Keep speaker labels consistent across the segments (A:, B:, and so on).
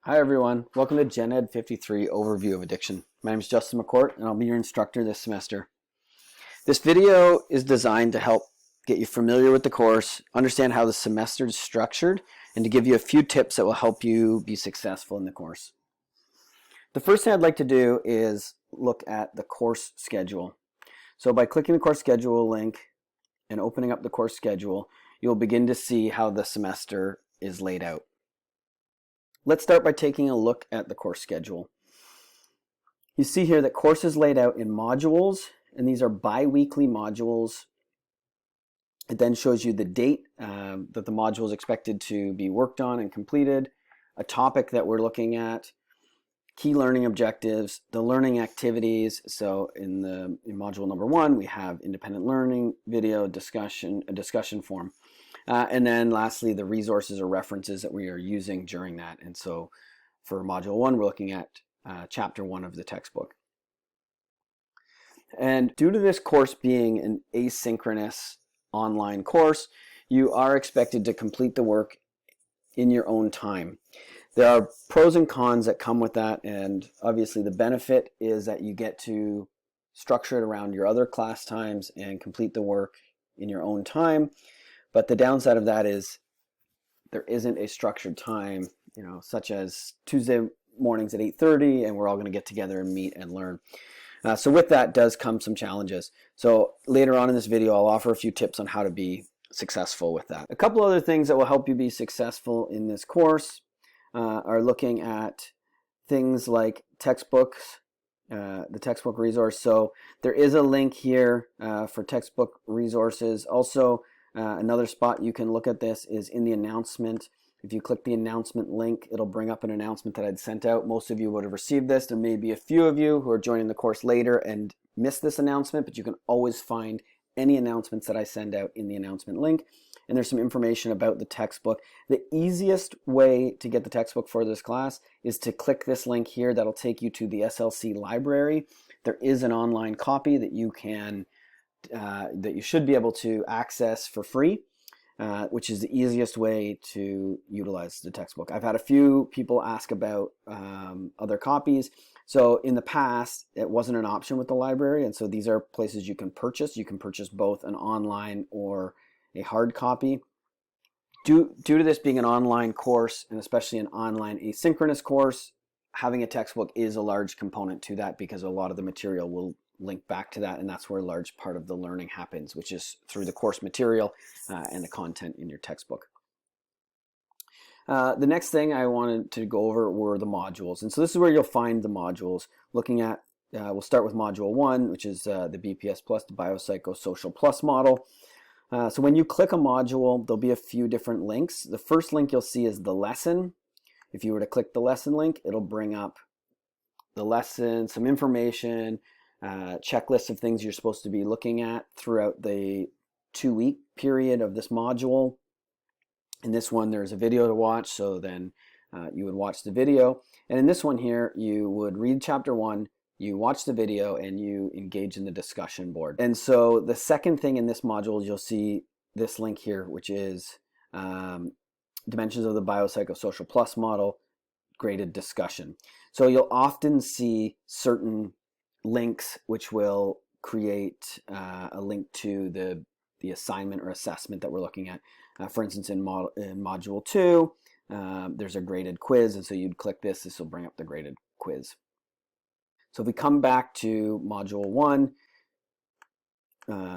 A: Hi everyone, welcome to Gen Ed 53 Overview of Addiction. My name is Justin McCourt and I'll be your instructor this semester. This video is designed to help get you familiar with the course, understand how the semester is structured, and to give you a few tips that will help you be successful in the course. The first thing I'd like to do is look at the course schedule. So by clicking the course schedule link and opening up the course schedule, you'll begin to see how the semester is laid out. Let's start by taking a look at the course schedule. You see here that course is laid out in modules, and these are bi-weekly modules. It then shows you the date that the module is expected to be worked on and completed, a topic that we're looking at, key learning objectives, the learning activities. So in module number 1, we have independent learning, video, discussion, a discussion forum. And then lastly, the resources or references that we are using during that. And so for module 1, we're looking at chapter 1 of the textbook. And due to this course being an asynchronous online course, you are expected to complete the work in your own time. There are pros and cons that come with that, and obviously the benefit is that you get to structure it around your other class times and complete the work in your own time. But the downside of that is there isn't a structured time, such as Tuesday mornings at 8:30, and we're all going to get together and meet and learn. So with that does come some challenges. So later on in this video, I'll offer a few tips on how to be successful with that. A couple other things that will help you be successful in this course are looking at things like textbooks, the textbook resource. So there is a link here for textbook resources. Also, another spot you can look at this is in the announcement. If you click the announcement link, it'll bring up an announcement that I'd sent out. Most of you would have received this. There may be a few of you who are joining the course later and missed this announcement, but you can always find any announcements that I send out in the announcement link. And there's some information about the textbook. The easiest way to get the textbook for this class is to click this link here. That'll take you to the SLC library. There is an online copy that you can that you should be able to access for free, which is the easiest way to utilize the textbook. I've had a few people ask about other copies. So in the past, it wasn't an option with the library, and so these are places you can purchase. You can purchase both an online or a hard copy. Due to this being an online course, and especially an online asynchronous course, having a textbook is a large component to that because a lot of the material will link back to that, and that's where a large part of the learning happens, which is through the course material and the content in your textbook. The next thing I wanted to go over were the modules, and so this is where you'll find the modules. Looking at, we'll start with module 1, which is the BPS Plus, the Biopsychosocial Plus model. So when you click a module, there'll be a few different links. The first link you'll see is the lesson. If you were to click the lesson link, it'll bring up the lesson, some information, checklist of things you're supposed to be looking at throughout the 2-week period of this module. In this one, there's a video to watch, so then you would watch the video. And in this one here, you would read chapter 1, you watch the video, and you engage in the discussion board. And so the second thing in this module, you'll see this link here, which is Dimensions of the Biopsychosocial Plus model, graded discussion. So you'll often see certain links which will create a link to the assignment or assessment that we're looking at. For instance, in module 2, there's a graded quiz, and so you'd click this. This will bring up the graded quiz. So if we come back to module 1,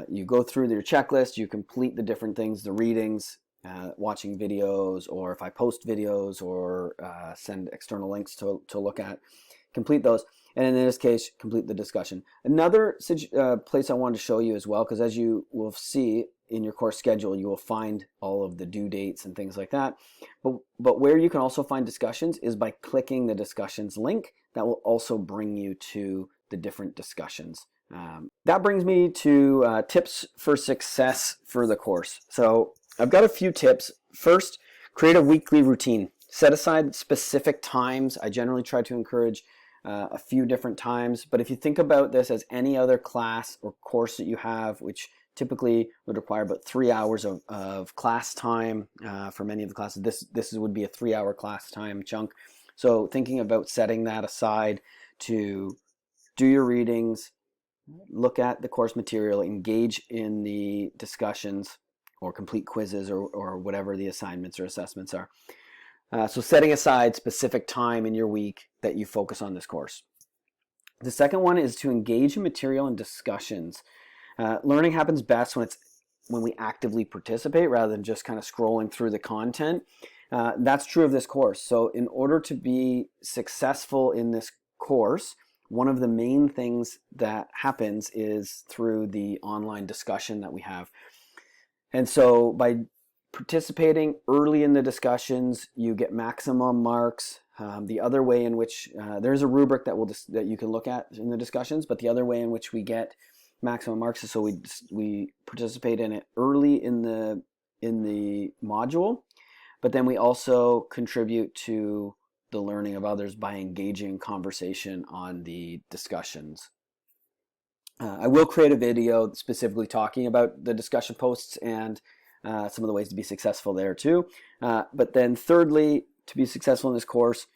A: you go through your checklist, you complete the different things, the readings, watching videos, or if I post videos or send external links to look at, complete those. And in this case, complete the discussion. Another place I wanted to show you as well, because as you will see in your course schedule, you will find all of the due dates and things like that. But where you can also find discussions is by clicking the discussions link. That will also bring you to the different discussions. That brings me to tips for success for the course. So I've got a few tips. First, create a weekly routine. Set aside specific times. I generally try to encourage a few different times, but if you think about this as any other class or course that you have, which typically would require about 3 hours of class time for many of the classes, this would be a 3-hour class time chunk. So thinking about setting that aside to do your readings, look at the course material, engage in the discussions or complete quizzes or whatever the assignments or assessments are. So setting aside specific time in your week that you focus on this course. The second one is to engage in material and discussions. Learning happens best when we actively participate rather than just kind of scrolling through the content. That's true of this course. So in order to be successful in this course, one of the main things that happens is through the online discussion that we have. And so by participating early in the discussions, you get maximum marks. The other way in which there's a rubric that you can look at in the discussions, but the other way in which we get maximum marks is so we participate in it early in the module, but then we also contribute to the learning of others by engaging conversation on the discussions. I will create a video specifically talking about the discussion posts and some of the ways to be successful there too. But then thirdly, to be successful in this course,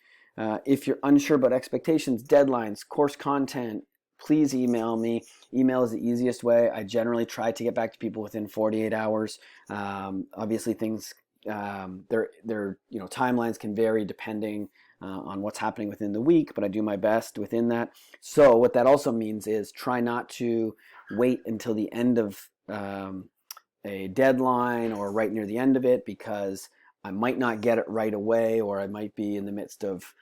A: if you're unsure about expectations, deadlines, course content, please email me. Email is the easiest way. I generally try to get back to people within 48 hours. Obviously things, timelines can vary depending on what's happening within the week, but I do my best within that. So what that also means is try not to wait until the end of a deadline or right near the end of it, because I might not get it right away, or I might be in the midst of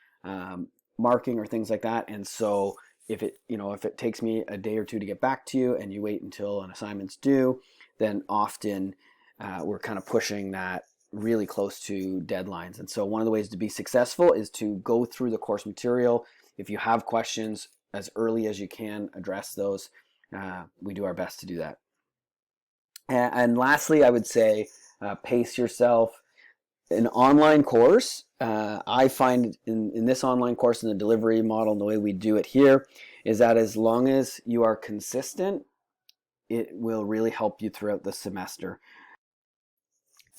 A: marking or things like that. And so if it takes me a day or two to get back to you and you wait until an assignment's due, then often we're kind of pushing that really close to deadlines. And so one of the ways to be successful is to go through the course material. If you have questions, as early as you can, address those. We do our best to do that. And lastly, I would say pace yourself. An online course, I find in this online course, in the delivery model and the way we do it here, is that as long as you are consistent, it will really help you throughout the semester.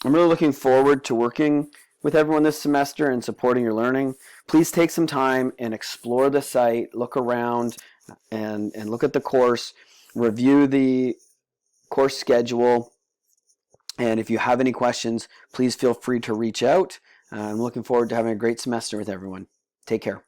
A: I'm really looking forward to working with everyone this semester and supporting your learning. Please take some time and explore the site, look around and look at the course, review the course schedule, and if you have any questions, please feel free to reach out. I'm looking forward to having a great semester with everyone. Take care.